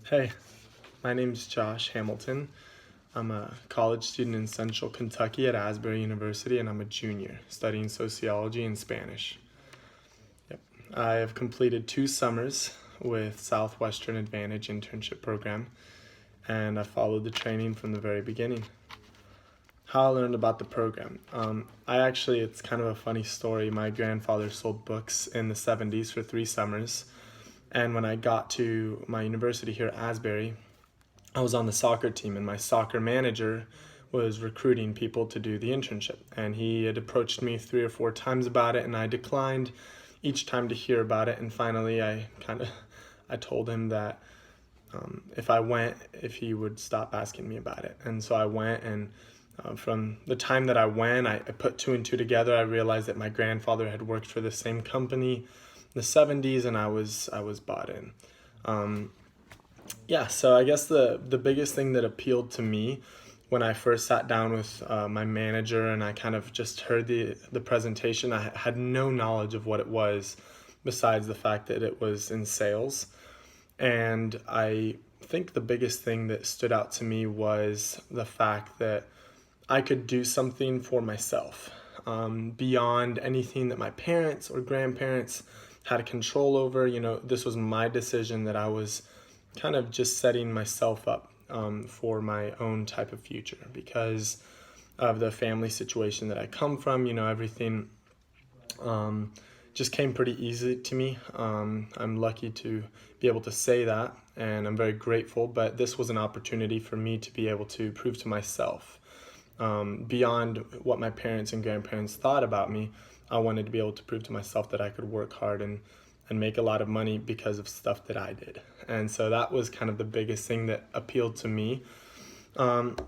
Hey, my name's Josh Hamilton. I'm a college student in Central Kentucky at Asbury University, and I'm a junior studying sociology and Spanish. Yep. I have completed 2 summers with Southwestern Advantage internship program, and I followed the training from the very beginning. How I learned about the program. It's kind of a funny story. My grandfather sold books in the 70s for 3 summers, and when I got to my university here at Asbury, I was on the soccer team, and my soccer manager was recruiting people to do the internship. And he had approached me 3 or 4 times about it, and I declined each time to hear about it. And finally, I told him that if he would stop asking me about it. And so I went, and from the time that I went, I put 2 and 2 together. I realized that my grandfather had worked for the same company in the 70s, and I was bought in. So I guess the biggest thing that appealed to me when I first sat down with my manager and I kind of just heard the presentation, I had no knowledge of what it was besides the fact that it was in sales. And I think the biggest thing that stood out to me was the fact that I could do something for myself beyond anything that my parents or grandparents had control over. This was my decision that I was kind of just setting myself up for my own type of future because of the family situation that I come from. Everything just came pretty easy to me. I'm lucky to be able to say that, and I'm very grateful, but this was an opportunity for me to be able to prove to myself beyond what my parents and grandparents thought about me. I wanted to be able to prove to myself that I could work hard and make a lot of money because of stuff that I did. And so that was kind of the biggest thing that appealed to me. And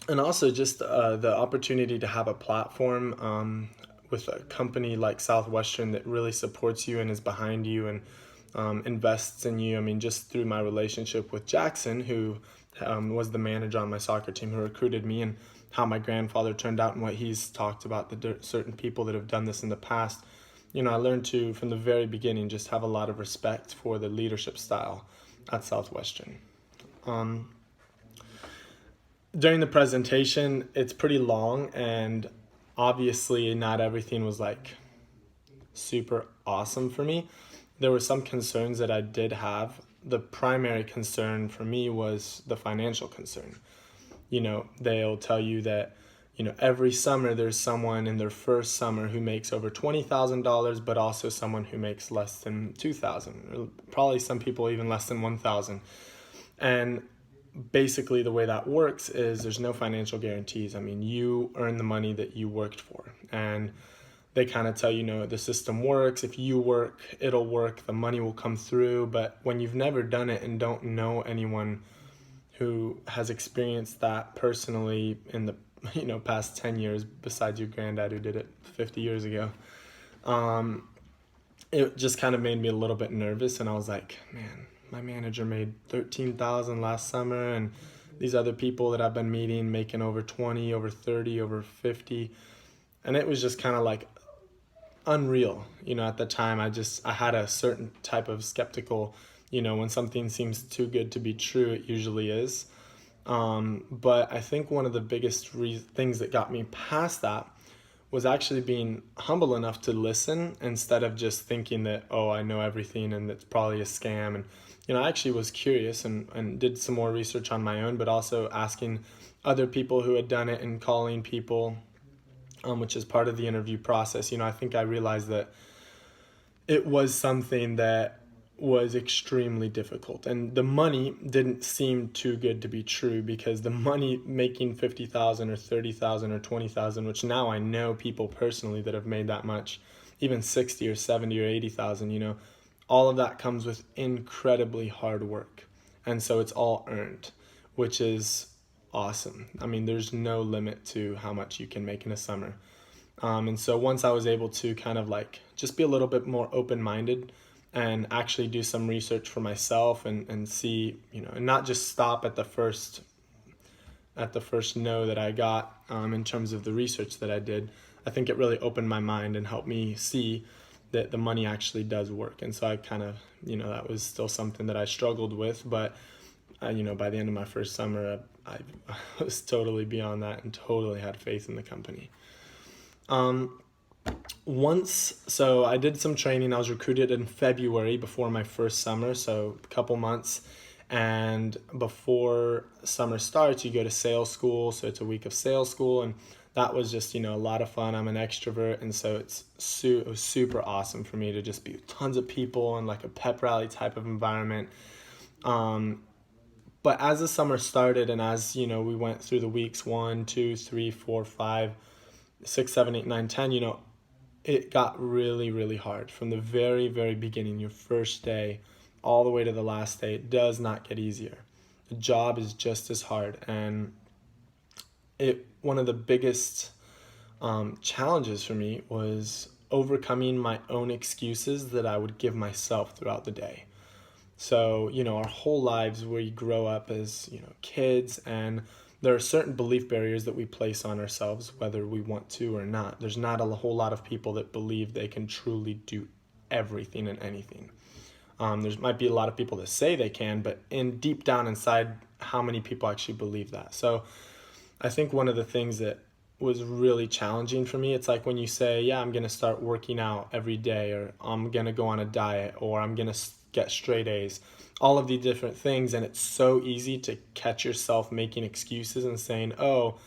also just the opportunity to have a platform with a company like Southwestern that really supports you and is behind you and invests in you. I mean, just through my relationship with Jackson, who was the manager on my soccer team who recruited me, and how my grandfather turned out and what he's talked about, the certain people that have done this in the past. I learned to, from the very beginning, just have a lot of respect for the leadership style at Southwestern. During the presentation, it's pretty long, and obviously not everything was like super awesome for me. There were some concerns that I did have. The primary concern for me was the financial concern. They'll tell you that every summer there's someone in their first summer who makes over $20,000, but also someone who makes less than $2,000, or probably some people even less than $1,000. And basically the way that works is there's no financial guarantees. I mean, you earn the money that you worked for, and they kind of tell you, the system works. If you work, it'll work. The money will come through. But when you've never done it and don't know anyone who has experienced that personally in the past 10 years, besides your granddad who did it 50 years ago, it just kind of made me a little bit nervous. And I was like, man, my manager made $13,000 last summer, and these other people that I've been meeting making over 20, over 30, over 50. And it was just kind of like unreal. At the time, I had a certain type of skeptical, when something seems too good to be true, it usually is. But I think one of the biggest things that got me past that was actually being humble enough to listen instead of just thinking that, oh, I know everything and it's probably a scam. And, I actually was curious and did some more research on my own, but also asking other people who had done it and calling people, which is part of the interview process. I think I realized that it was something that was extremely difficult, and the money didn't seem too good to be true, because the money, making 50,000 or 30,000 or 20,000, which now I know people personally that have made that much, even 60 or 70 or 80,000, all of that comes with incredibly hard work, and so it's all earned, which is awesome. I mean, there's no limit to how much you can make in a summer. And so once I was able to kind of like just be a little bit more open-minded and actually do some research for myself and see, and not just stop at the first no that I got in terms of the research that I did, I think it really opened my mind and helped me see that the money actually does work. And so I kind of, that was still something that I struggled with, but by the end of my first summer, I was totally beyond that and totally had faith in the company. Um, so I did some training. I was recruited in February before my first summer, so a couple months. And before summer starts, you go to sales school. So it's a week of sales school, and that was just a lot of fun. I'm an extrovert, and so it was super awesome for me to just be with tons of people and like a pep rally type of environment. Um, but as the summer started, and as we went through the weeks 1, 2, 3, 4, 5, 6, 7, 8, 9, 10, it got really, really hard from the very, very beginning. Your first day all the way to the last day, it does not get easier. The job is just as hard. And one of the biggest challenges for me was overcoming my own excuses that I would give myself throughout the day. So, our whole lives, we grow up as, kids, and there are certain belief barriers that we place on ourselves, whether we want to or not. There's not a whole lot of people that believe they can truly do everything and anything. There might be a lot of people that say they can, but deep down inside, how many people actually believe that? So I think one of the things that was really challenging for me, it's like when you say, yeah, I'm going to start working out every day, or I'm going to go on a diet, or I'm going to get straight A's, all of these different things. And it's so easy to catch yourself making excuses and saying, oh,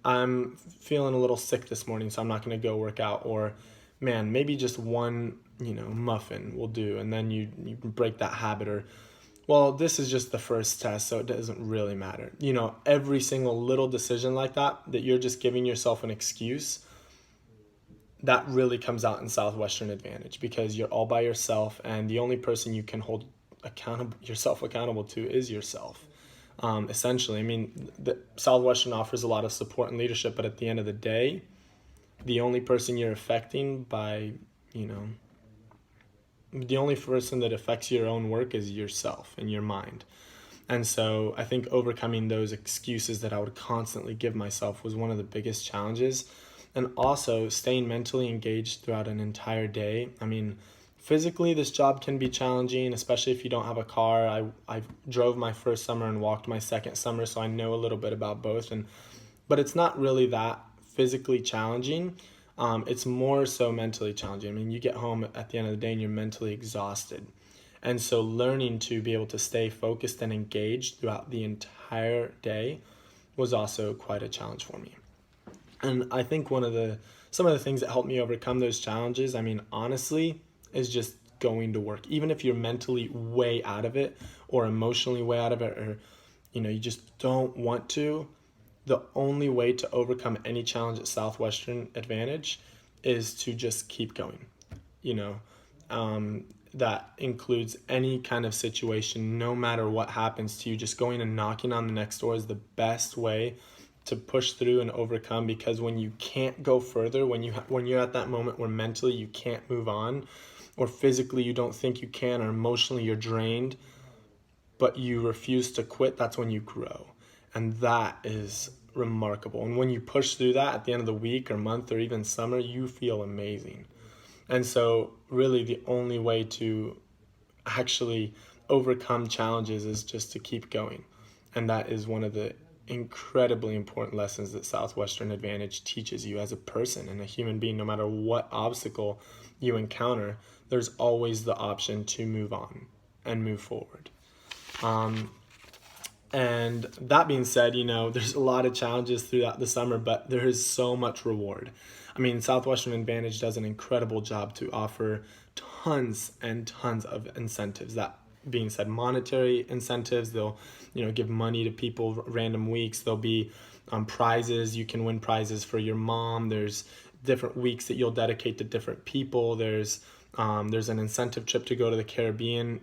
I'm feeling a little sick this morning, so I'm not going to go work out. Or, man, maybe just one, muffin will do. And then you break that habit. Or, well, this is just the first test, so it doesn't really matter. Every single little decision like that you're just giving yourself an excuse, that really comes out in Southwestern Advantage, because you're all by yourself, and the only person you can hold yourself accountable to is yourself. Essentially, I mean, Southwestern offers a lot of support and leadership, but at the end of the day, the only person you're affecting by, the only person that affects your own work is yourself and your mind. And so I think overcoming those excuses that I would constantly give myself was one of the biggest challenges. And also staying mentally engaged throughout an entire day. I mean, physically, this job can be challenging, especially if you don't have a car. I drove my first summer and walked my second summer, so I know a little bit about both. But it's not really that physically challenging. It's more so mentally challenging. I mean, you get home at the end of the day and you're mentally exhausted. And so learning to be able to stay focused and engaged throughout the entire day was also quite a challenge for me. And I think some of the things that helped me overcome those challenges, I mean, honestly, is just going to work. Even if you're mentally way out of it, or emotionally way out of it, or, you just don't want to, the only way to overcome any challenge at Southwestern Advantage is to just keep going. That includes any kind of situation, no matter what happens to you. Just going and knocking on the next door is the best way to push through and overcome, because when you can't go further, when you're at that moment where mentally you can't move on, or physically you don't think you can, or emotionally you're drained, but you refuse to quit, that's when you grow. And that is remarkable. And when you push through that at the end of the week or month or even summer, you feel amazing. And so really the only way to actually overcome challenges is just to keep going. And that is one of the incredibly important lessons that Southwestern Advantage teaches you as a person and a human being. No matter what obstacle you encounter, there's always the option to move on and move forward. And that being said, there's a lot of challenges throughout the summer, but there is so much reward. I mean, Southwestern Advantage does an incredible job to offer tons and tons of incentives. That being said, monetary incentives, they'll, give money to people random weeks. There'll be prizes. You can win prizes for your mom. There's different weeks that you'll dedicate to different people. There's an incentive trip to go to the Caribbean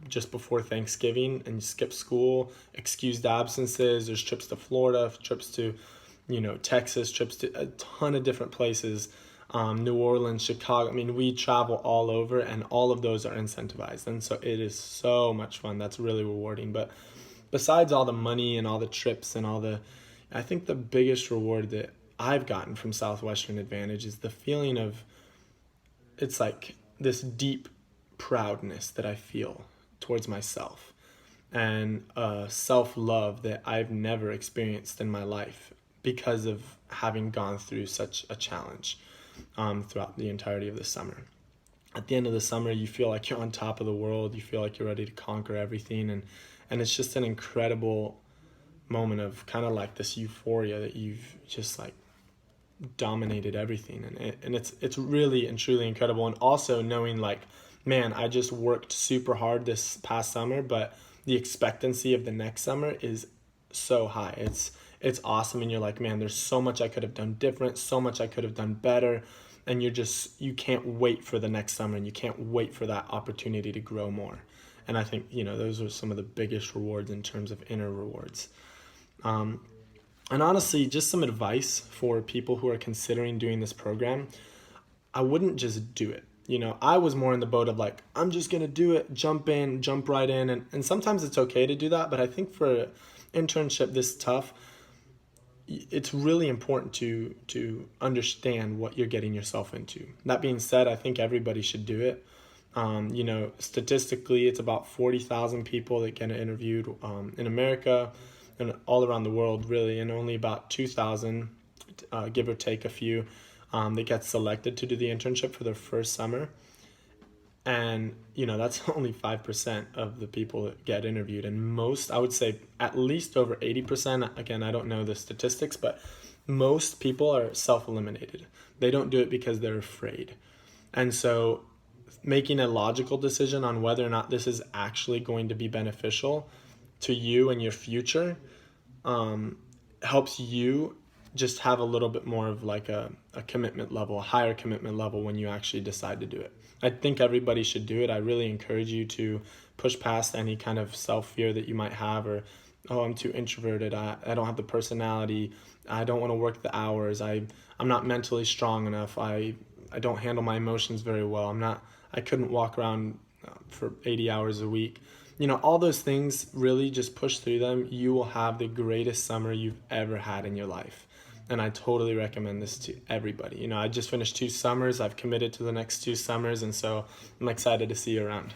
just before Thanksgiving and skip school, excused absences. There's trips to Florida, trips to, Texas, trips to a ton of different places, New Orleans, Chicago. I mean, we travel all over, and all of those are incentivized. And so it is so much fun. That's really rewarding. But besides all the money and all the trips and I think the biggest reward that I've gotten from Southwestern Advantage is the feeling of, it's like this deep proudness that I feel towards myself. and self-love that I've never experienced in my life because of having gone through such a challenge throughout the entirety of the summer. At the end of the summer, you feel like you're on top of the world. You feel like you're ready to conquer everything, and it's just an incredible moment of kind of like this euphoria that you've just like dominated everything, and it's really and truly incredible. And also knowing like, man, I just worked super hard this past summer, but the expectancy of the next summer is so high. It's awesome, and you're like, man, there's so much I could have done different, so much I could have done better, and you can't wait for the next summer, and you can't wait for that opportunity to grow more. And I think, those are some of the biggest rewards in terms of inner rewards. And honestly, just some advice for people who are considering doing this program. I wouldn't just do it. I was more in the boat of like, I'm just going to do it, jump right in. And sometimes it's okay to do that. But I think for an internship this tough, it's really important to understand what you're getting yourself into. That being said, I think everybody should do it. Statistically, it's about 40,000 people that get interviewed in America and all around the world, really, and only about 2,000, give or take a few, that get selected to do the internship for their first summer. And, that's only 5% of the people that get interviewed. And most, I would say at least over 80%, again, I don't know the statistics, but most people are self-eliminated. They don't do it because they're afraid. And so making a logical decision on whether or not this is actually going to be beneficial to you and your future helps you just have a little bit more of like a commitment level, a higher commitment level when you actually decide to do it. I think everybody should do it. I really encourage you to push past any kind of self-fear that you might have, or, oh, I'm too introverted, I don't have the personality, I don't want to work the hours, I'm not mentally strong enough, I don't handle my emotions very well, I couldn't walk around for 80 hours a week. All those things, really just push through them. You will have the greatest summer you've ever had in your life. And I totally recommend this to everybody. I just finished 2 summers. I've committed to the next 2 summers. And so I'm excited to see you around.